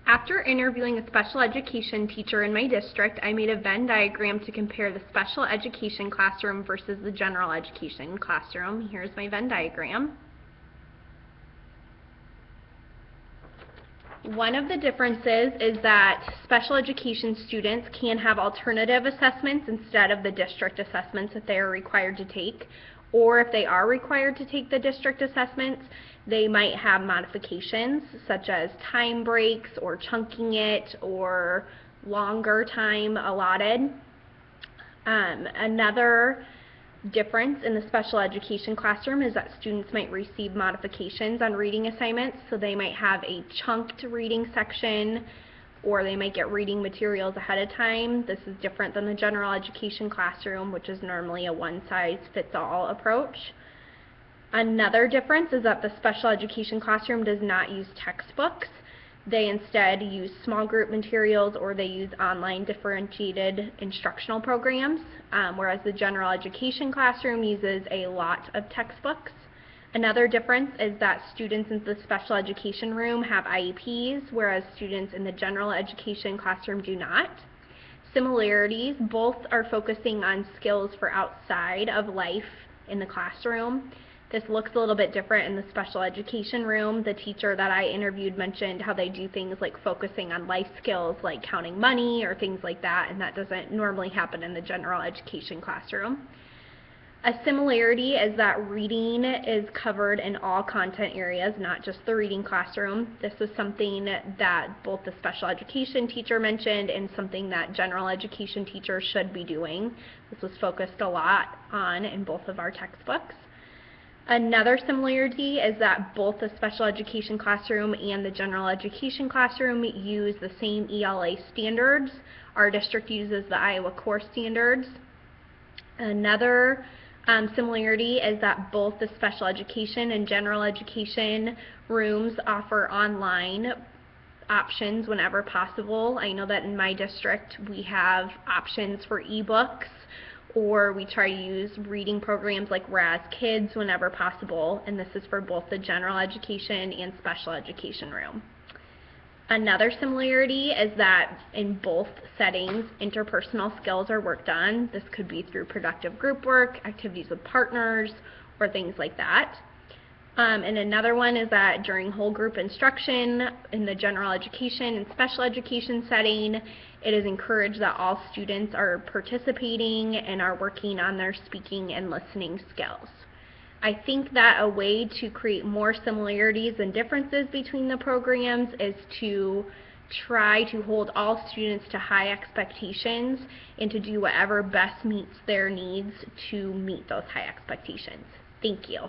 After interviewing a special education teacher in my district, I made a Venn diagram to compare the special education classroom versus the general education classroom. Here's my Venn diagram. One of the differences is that special education students can have alternative assessments instead of the district assessments that they are required to take. Or if they are required to take the district assessments, they might have modifications such as time breaks or chunking it or longer time allotted. Another difference in the special education classroom is that students might receive modifications on reading assignments, so they might have a chunked reading section, or they might get reading materials ahead of time. This is different than the general education classroom, which is normally a one-size-fits-all approach. Another difference is that the special education classroom does not use textbooks. They instead use small group materials, or they use online differentiated instructional programs, whereas the general education classroom uses a lot of textbooks. Another difference is that students in the special education room have IEPs, whereas students in the general education classroom do not. Similarities: both are focusing on skills for outside of life in the classroom. This looks a little bit different in the special education room. The teacher that I interviewed mentioned how they do things like focusing on life skills like counting money or things like that, and that doesn't normally happen in the general education classroom. A similarity is that reading is covered in all content areas, not just the reading classroom. This was something that both the special education teacher mentioned and something that general education teachers should be doing. This was focused a lot on in both of our textbooks. Another similarity is that both the special education classroom and the general education classroom use the same ELA standards. Our district uses the Iowa Core Standards. Another similarity is that both the special education and general education rooms offer online options whenever possible. I know that in my district we have options for ebooks, or we try to use reading programs like Raz Kids whenever possible, and this is for both the general education and special education room. Another similarity is that in both settings, interpersonal skills are worked on. This could be through productive group work, activities with partners, or things like that. And another one is that during whole group instruction in the general education and special education setting, it is encouraged that all students are participating and are working on their speaking and listening skills. I think that a way to create more similarities and differences between the programs is to try to hold all students to high expectations and to do whatever best meets their needs to meet those high expectations. Thank you.